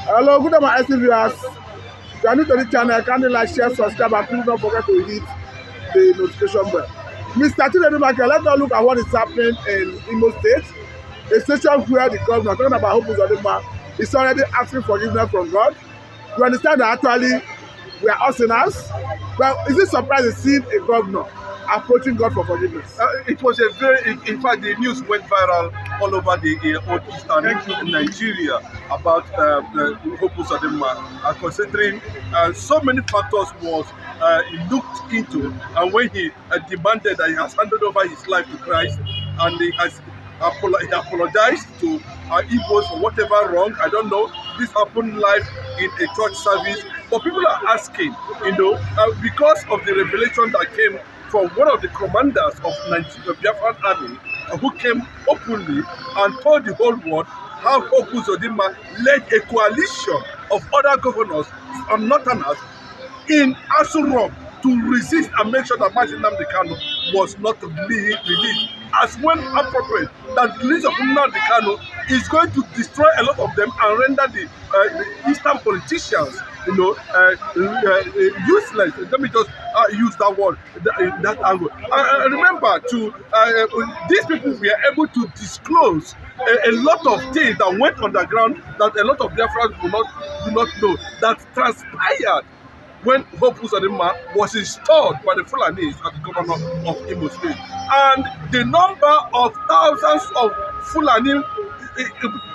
Hello, good day, my esteemed viewers. If you are new to the channel, kindly like, share, subscribe, and please don't forget to hit the notification bell. Mr. Chinedu, let's now look at what is happening in Imo State, a situation where the governor, talking about Hope UZODIMA, is already asking forgiveness from God. We understand that actually we are all sinners. Well, is it surprising seeing a governor approaching God for forgiveness? It was a very, in fact, the news went viral all over the old eastern Nigeria about Hope UZODIMA, considering so many factors was looked into, and when he demanded that he has handed over his life to Christ, and he has he apologized to Igbos for whatever wrong. I don't know. This happened live in a church service, but people are asking, because of the revelation that came from one of the commanders of the Biafra army, who came openly and told the whole world how Hope UZODIMA led a coalition of other governors and northerners in Aso Rock to resist and make sure that Nnamdi Kanu was not released. As when appropriate, that the release of Nnamdi Kanu is going to destroy a lot of them and render the Eastern politicians, useless. Let me just use that word in that angle. Remember, these people were able to disclose a lot of things that went underground that a lot of Biafrans do not know, that transpired when Hope UZODIMA was installed by the Fulanis as the governor of Imo State. And the number of thousands of Fulani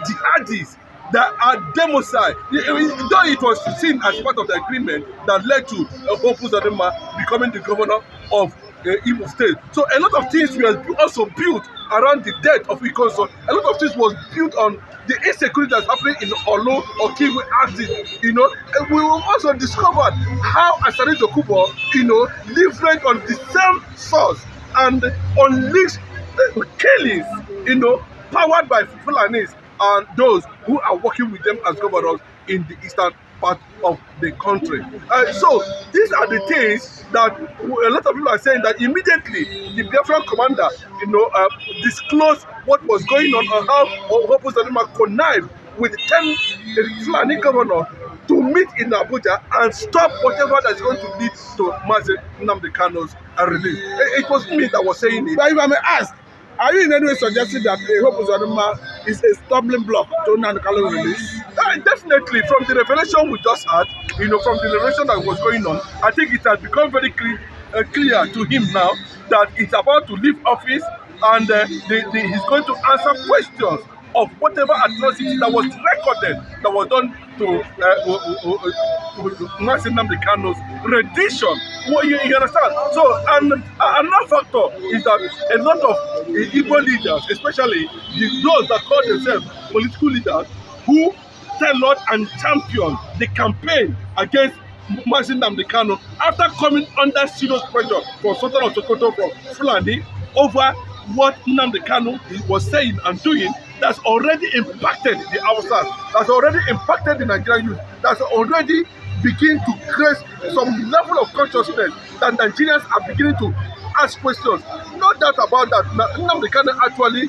jihadis that are democide, though it was seen as part of the agreement that led to Hope UZODIMA becoming the governor of Imo State. So a lot of things were also built around the death of Ction. A lot of things was built on the insecurity that's happening in Olo or Kivu axis. We will also discover how Asari Dokubo, leveraged on the same source and unleashed killings, powered by Fulanis and those who are working with them as governors in the eastern part of the country. So these are the things that a lot of people are saying, that immediately the Biafra commander, disclosed what was going on and how Hope UZODIMA connived with 10 Fulani governors to meet in Abuja and stop whatever that's going to lead to Nnamdi Kanu's release. It was me that was saying it. But if I may ask, are you in any way suggesting that Hope UZODIMA is a stumbling block to Nnamdi Kanu's release? Definitely, from the revelation we just had, from the revelation that was going on, I think it has become very clear to him now that he's about to leave office, and he's going to answer questions of whatever atrocity that was recorded, that was done to Nnamdi Kanu's rendition. Well, you understand? So, and another factor is that a lot of Igbo leaders, especially those that call themselves political leaders, who tailored and championed the campaign against Nnamdi Kanu after coming under serious pressure from Sultan of Sokoto, from Fulani, over what Nnamdi Kanu was saying and doing, that's already impacted the outsiders, that's already impacted the Nigerian youth, that's already beginning to create some level of consciousness that Nigerians are beginning to ask questions. No doubt about that. Nnamdi Kanu actually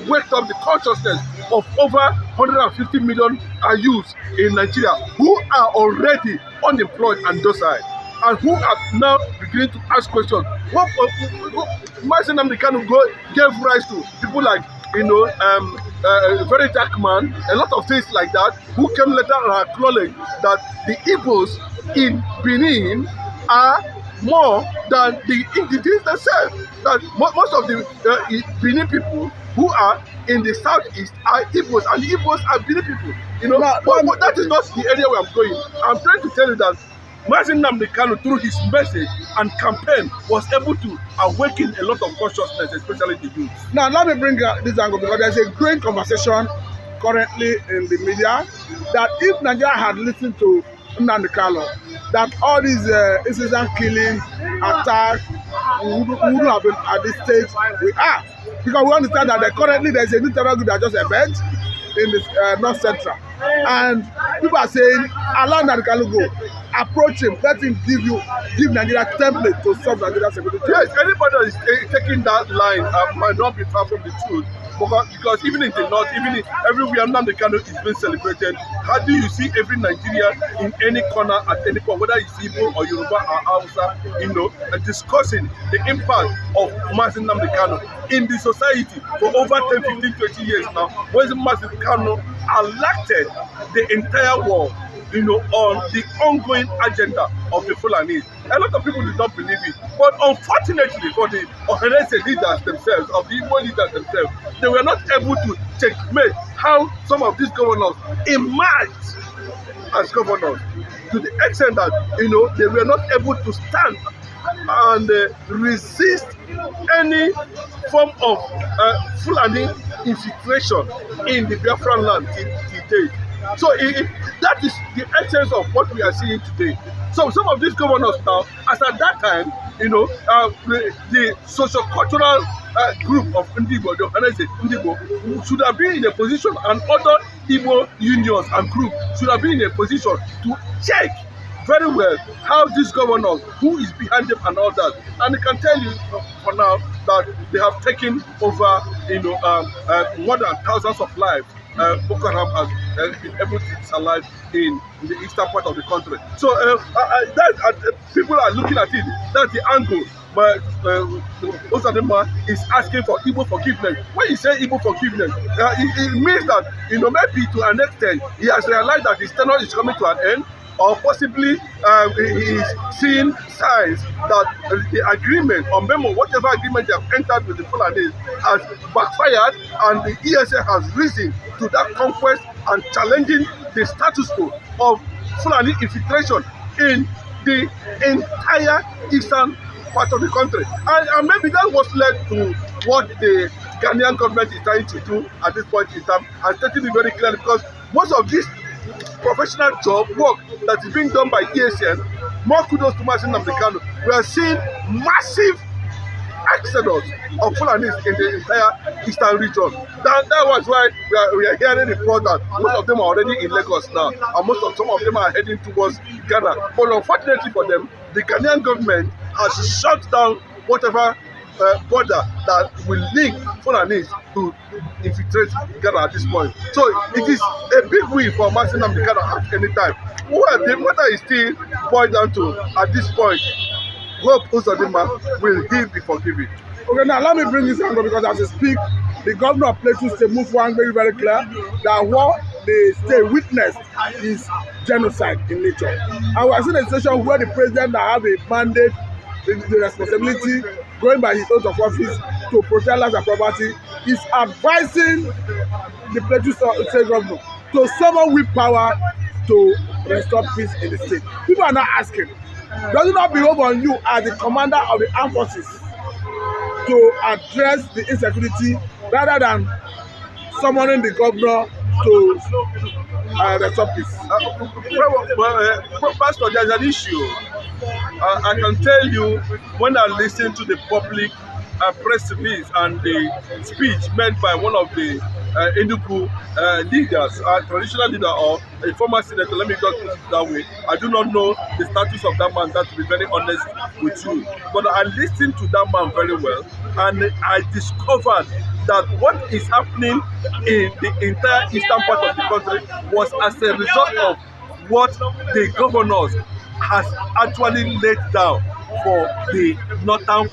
waked up the consciousness of over 150 million youths in Nigeria who are already unemployed and docile, and who are now beginning to ask questions. What Nnamdi Kanu gave rise to people like, a very dark man, a lot of things like that, who came later and acknowledged that the Igbos in Benin are more than the indigenous themselves. That most of the Benin people who are in the southeast are Igbos, and the Igbos are Benin people. But that is not the area where I'm going. I'm trying to tell you that Nnamdi Kanu, through his message and campaign, was able to awaken a lot of consciousness, especially the youth. Now, let me bring this angle, because there's a growing conversation currently in the media that if Nigeria had listened to Nnamdi Kanu, that all these incessant killing, attacks wouldn't have been at this stage we are. Because we understand that currently there's a new terror group that just emerged in the North Central. And people are saying, allow Nnamdi go, approach him, let him give Nigeria template to solve Nigeria security. Yes, anybody that is taking that line might not be far from the truth. Because even in the north, even everywhere Nnamdi Kanu is being celebrated, how do you see every Nigerian in any corner at any point, whether it's Igbo or Yoruba or Hausa, discussing the impact of Mazi Nnamdi Kanu in the society for over 10, 15, 20 years now, when Mazi Kanu elected the entire world, on the ongoing agenda of the Fulanis. A lot of people did not believe it. But unfortunately for the Ohanese leaders themselves, of the Igbo leaders themselves, they were not able to checkmate how some of these governors emerged as governors, to the extent that, they were not able to stand and resist any form of Fulani infiltration in the Biafra land till date. So that is the essence of what we are seeing today. So some of these governors now, as at that time, the socio-cultural group of Ndibo, the Ohanese Ndibo, should have been in a position, and other Igbo unions and groups should have been in a position to check very well how these governors, who is behind them and all that. And I can tell you for now that they have taken over, more than thousands of lives. Boko Haram has been able to survive in the eastern part of the country. So people are looking at it. That's the angle. But UZODIMA is asking for Igbo forgiveness. When you say Igbo forgiveness, it means that, maybe to an extent, he has realized that his tenure is coming to an end, or possibly he is seeing signs that the agreement or memo, whatever agreement they have entered with the Fulanis, has backfired, and the ESA has risen to that conquest and challenging the status quo of Fulani infiltration in the entire eastern part of the country. And maybe that was led to what the Ghanaian government is trying to do at this point in time, and stating it very clearly, because most of this professional job work that is being done by ESN, more kudos to Mazi Nnamdi Kanu. We are seeing massive exodus of Fulanis in the entire eastern region. That was why we are hearing reports that most of them are already in Lagos now, and some of them are heading towards Ghana. But unfortunately for them, the Ghanaian government has shut down whatever border that will link Fulanis to infiltrate Ghana at this point. So it is a big win for Mazi Nnamdi Kanu at any time. Well, the matter is still boiled down to, at this point, hope UZODIMA will be forgiven. Okay, now let me bring this angle, because as I speak, the governor of Plateau State moved one very, very clear that what the state witnessed is genocide in nature. And we are seeing a situation where the president that have a mandate, the responsibility, going by his oath of office to protect lives and property, is advising the Plateau State governor to summon with power to restore peace in the state. People are now asking, does it not behove on you as the commander of the armed forces to address the insecurity rather than summoning the governor to restore peace? Pastor, there's an issue. I can tell you, when I listen to the public press release and the speech made by one of the Enugu leaders, traditional leader or a former senator, let me just put it that way. I do not know the status of that man, that to be very honest with you. But I listened to that man very well, and I discovered that what is happening in the entire eastern part of the country was as a result of what the governors has actually laid down for the northern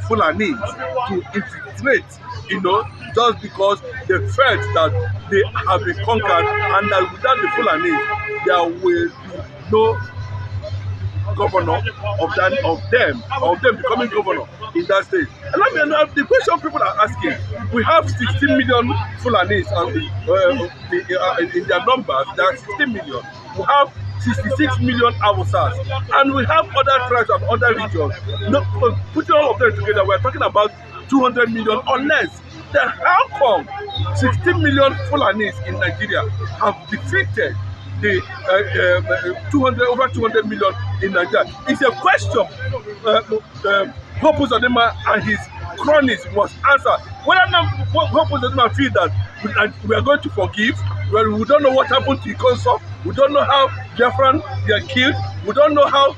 Fulanis to infiltrate, just because they felt that they have been conquered, and that without the Fulanis, there will be no governor of them becoming governor in that state. And I mean, the question people are asking, we have 16 million Fulanis in their numbers. There are 16 million. We have 66 million Hausas, and we have other tribes and other regions. Putting all of them together, we're talking about 200 million or less. Then how come 16 million Fulanis in Nigeria have defeated the over 200 million in Nigeria? It's a question Hope UZODIMA and his cronies must answer. Whether now what UZODIMA feel that we are going to forgive, when we don't know what happened to Ction, we don't know how Biafran were killed, we don't know how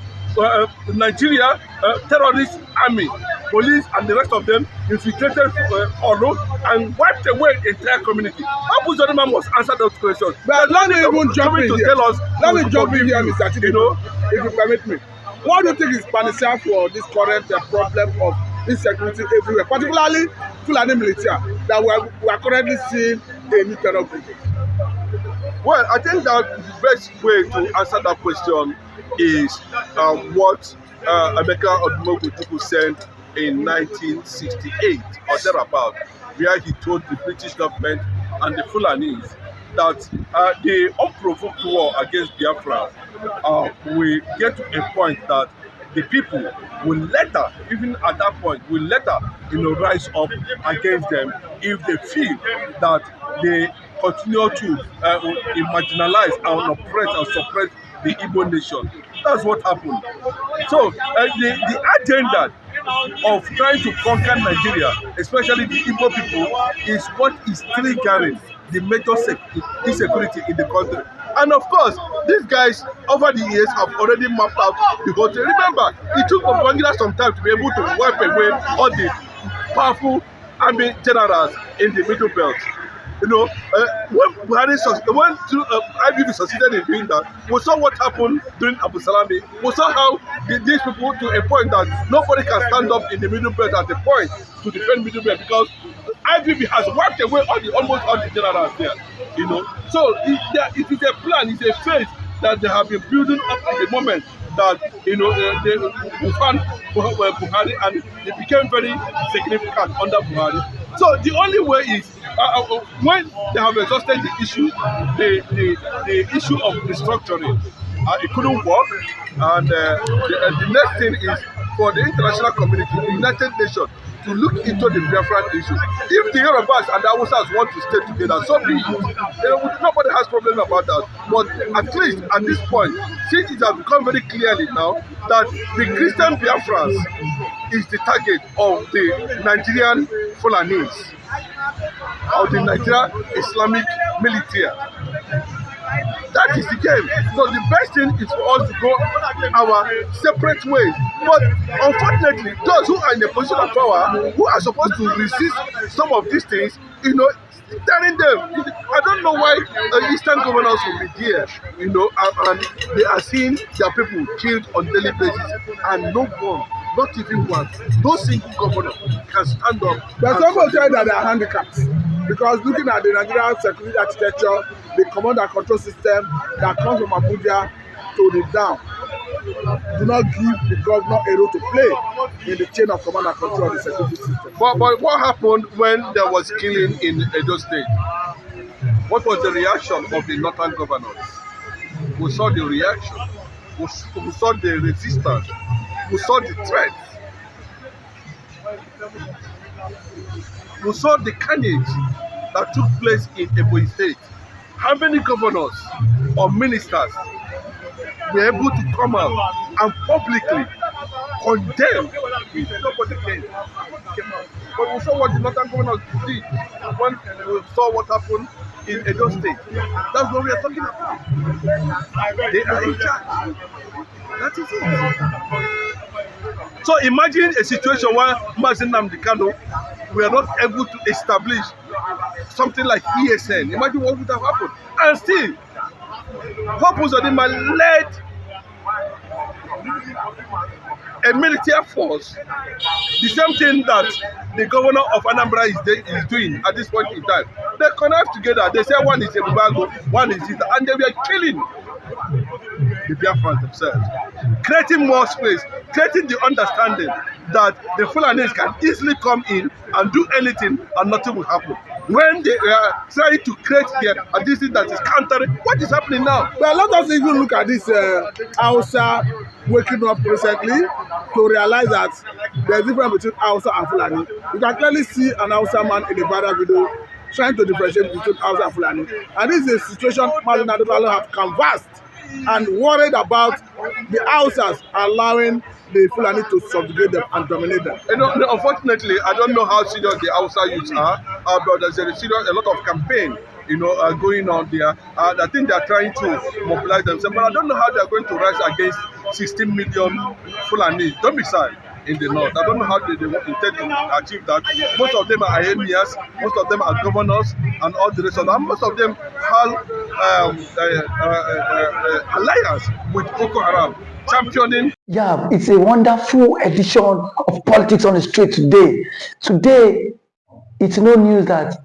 Nigeria terrorist army, police and the rest of them infiltrated Oro and wiped away the entire community. How UZODIMA must answer those questions? But let me even jump in here. Let me jump in here, Mr. Chinedu, you know, if you permit me. What do you think is panacea for this current problem of insecurity everywhere, particularly Fulani militia, that we are currently seeing a new terror group? Well, I think that the best way to answer that question is what Emeka Odumegwu sent in 1968 or thereabout, where he told the British government and the Fulanis that the unprovoked war against Biafra will get to a point that the people will later, even at that point, will later, rise up against them if they feel that they continue to marginalize and oppress and suppress the Igbo nation. That's what happened. So the agenda of trying to conquer Nigeria, especially the Igbo people, is what is triggering the major insecurity in the country. And of course, these guys over the years have already mapped out the whole thing. Remember, it took Babangida some time to be able to wipe away all the powerful army generals in the Middle Belt. When Buhari IBB succeeded in doing that, we saw what happened during Abu Salami. We saw how these people, to a point that nobody can stand up in the Middle Belt at the point to defend Middle Belt, because IBB has wiped away almost all the generals there. So it is a plan, it's a phase that they have been building up at the moment that they found Buhari, and it became very significant under Buhari. So the only way is when they have exhausted the issue, the issue of restructuring, it couldn't work, and the next thing is for the international community, the United Nations, to look into the Biafran issue. If the Yorubas and the Hausas want to stay together, so be it. Nobody has problem about that. But at least at this point, since it has become very clearly now that the Christian Biafrans is the target of the Nigerian Fulanis, or the Nigerian Islamic military. That is the game. So the best thing is for us to go our separate ways. But unfortunately, those who are in a position of power, who are supposed to resist some of these things, telling them, I don't know why Eastern governors will be there, and they are seeing their people killed on daily basis, and no one, not even one, no single governor can stand up. But some will say that they are handicapped, because looking at the Nigerian security architecture, the command and control system that comes from Abuja to the down, do not give the governor a role to play in the chain of command and control of the security system. But what happened when there was killing in Edo State? What was the reaction of the northern governors? We saw the reaction. We saw the resistance. We saw the threat. We saw the carnage that took place in Ebonyi State. How many governors or ministers were able to come out and publicly condemn? Nobody came out. But we saw what the northern governors did when we saw what happened in Edo State. That's what we are talking about. They are in charge. That is it. So imagine a situation where Mazi Nnamdi Kanu were not able to establish something like ESN. Imagine what would have happened. And still, UZODIMA led a military force, the same thing that the governor of Anambra is doing at this point in time. They connect together. They say one is a Bubago, one is this, and they were killing the Biafrans themselves, creating more space, creating the understanding that the Fulanis can easily come in and do anything and nothing will happen. When they are trying to create this thing that is countering what is happening now. Well, let us even look at this Hausa waking up recently to realize that there's a difference between Hausa and Fulani. You can clearly see an Hausa man in a viral video trying to differentiate between Hausa and Fulani. And this is a situation Mazi Nnamdi Kanu have canvassed and worried about the Hausas allowing the Fulani to subjugate them and dominate them. Unfortunately, I don't know how serious the Hausa youths are, but there's a lot of campaign, going on there. I think they are trying to mobilize themselves, but I don't know how they are going to rise against 16 million Fulani. Don't be sad. In the north, I don't know how they intend to achieve that. Most of them are emirs, most of them are governors, and all the rest of them. Most of them have alliance with Boko Haram, championing. Yeah, it's a wonderful edition of Politics on the Street today. Today, it's no news that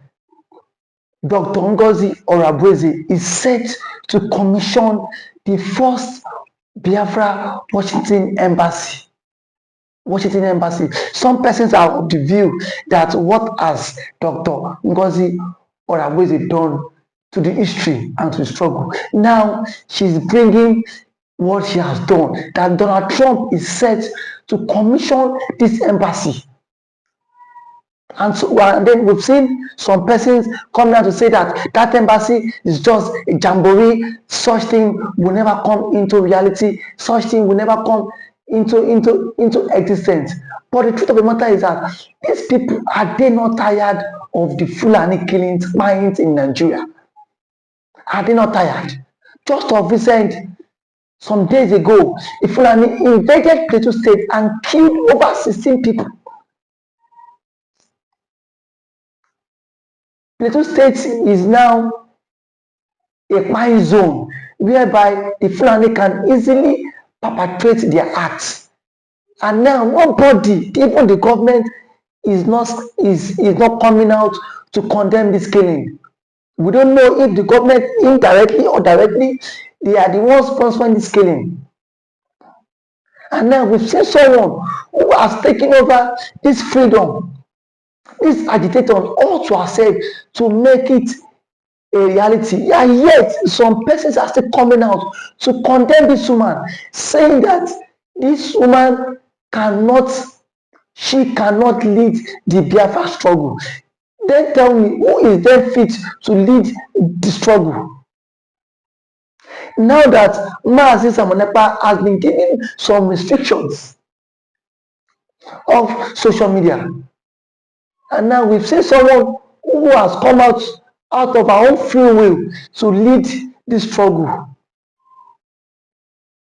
Dr. Ngozi Orabueze is set to commission the first Biafra Washington Embassy. Some persons are of the view that what has Dr. Ngozi Orabueze done to the history and to the struggle. Now she's bringing what she has done, that Donald Trump is set to commission this embassy. And then we've seen some persons come out to say that that embassy is just a jamboree. Such thing will never come into reality. Such thing will never come into existence. But the truth of the matter is that these people, are they not tired of the Fulani killings in Nigeria? Are they not tired? Just of recent, some days ago, the Fulani invaded Plateau State and killed over 16 people. Plateau State is now a crime zone whereby the Fulani can easily perpetrate their acts. And now nobody, even the government, is not coming out to condemn this killing. We don't know if the government indirectly or directly, they are the ones sponsoring this killing. And now we've seen someone who has taken over this freedom, this agitator, all to ourselves to make it a reality. And yet some persons are still coming out to condemn this woman, saying that this woman cannot lead the Biafra struggle. Then tell me, who is then fit to lead the struggle? Now that Mazi Samonepa has been given some restrictions of social media, and now we've seen someone who has come out of our own free will to lead this struggle.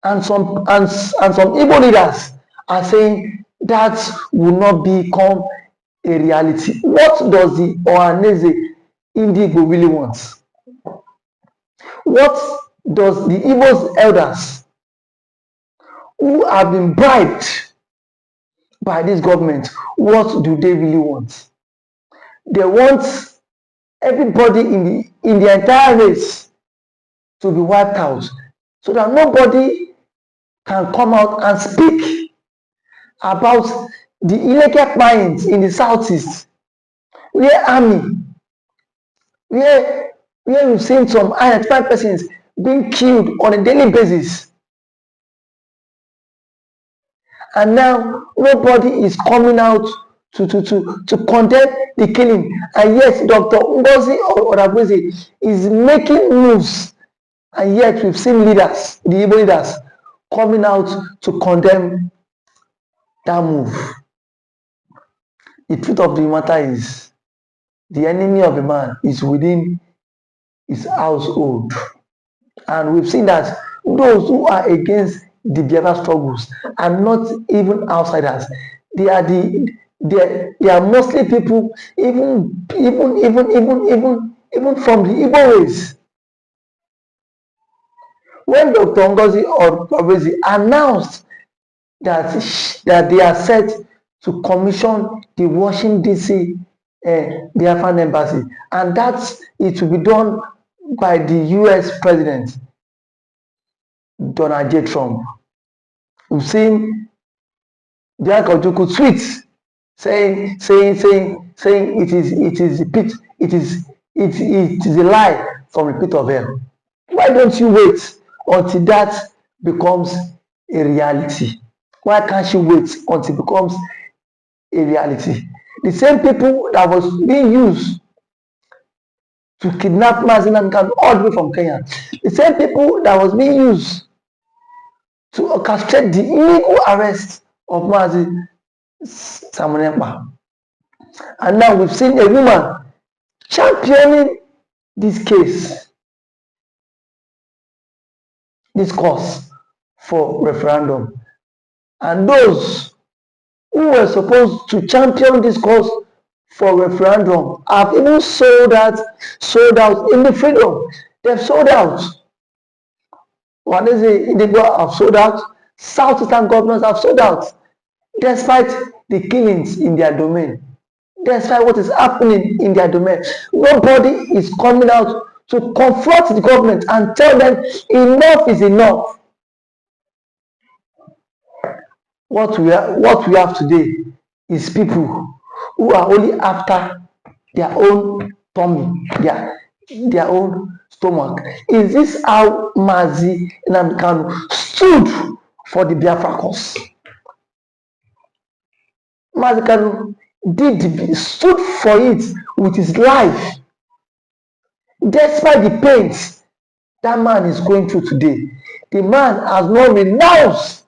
And some Igbo leaders are saying that will not become a reality. What does the Ohaneze Indigo really want? What does the Igbo's elders who have been bribed by this government, what do they really want? They want everybody in the entire race to be wiped out, so that nobody can come out and speak about the illegal mines in the southeast, where we've seen some identified persons being killed on a daily basis. And now nobody is coming out to condemn the killing. And yet Dr. Ngozi Orabueze is making moves. And yet we've seen leaders, the Igbo leaders, coming out to condemn that move. The truth of the matter is, the enemy of a man is within his household. And we've seen that those who are against the Biafra struggles are not even outsiders. They are mostly people, even from the Igbo race. When Dr. Ngozi Orabueze announced that they are set to commission the Washington DC Biafran embassy, and that it will be done by the US President Donald J. Trump. We've seen Bianca Ojukwu tweets saying it is a lie from the pit of hell. Why don't you wait until that becomes a reality? Why can't you wait until it becomes a reality? The same people that was being used to kidnap Mazi Nnamdi Kanu all the way from Kenya. The same people that was being used to orchestrate the illegal arrest of Mazi Samuel. And now we've seen a woman championing this case, this cause for referendum. And those who were supposed to champion this cause for referendum have even sold out in the freedom. They've sold out. What is it? Indigo have sold out. Southeastern governors have sold out, despite the killings in their domain, despite what is happening in their domain. Nobody is coming out to confront the government and tell them enough is enough. What we have today is people who are only after their own tummy, their own stomach. Is this how Mazi Nnamdi Kanu stood for the Biafra cause? Mazi Kanu stood for it with his life, despite the pains that man is going through today. The man has not renounced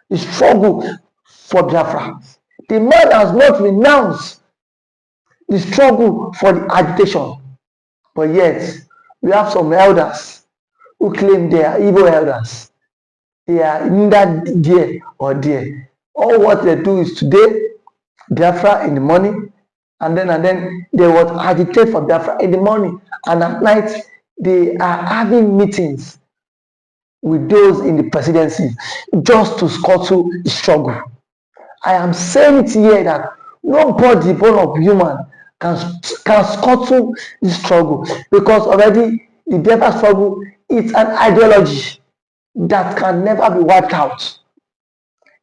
the struggle for Biafra. The man has not renounced the struggle for the agitation. But yet, we have some elders who claim they are evil elders. They are neither there or there. All what they do is today, Biafra in the morning, and then they would agitate for Biafra in the morning, and at night they are having meetings with those in the presidency just to scuttle the struggle. I am saying it here that nobody born of human can scuttle the struggle, because already the Biafra struggle is an ideology that can never be wiped out.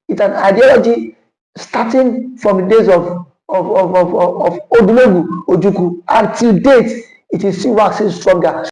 It's an ideology starting from the days of Odumegu Ojukwu, until date it is still waxing stronger.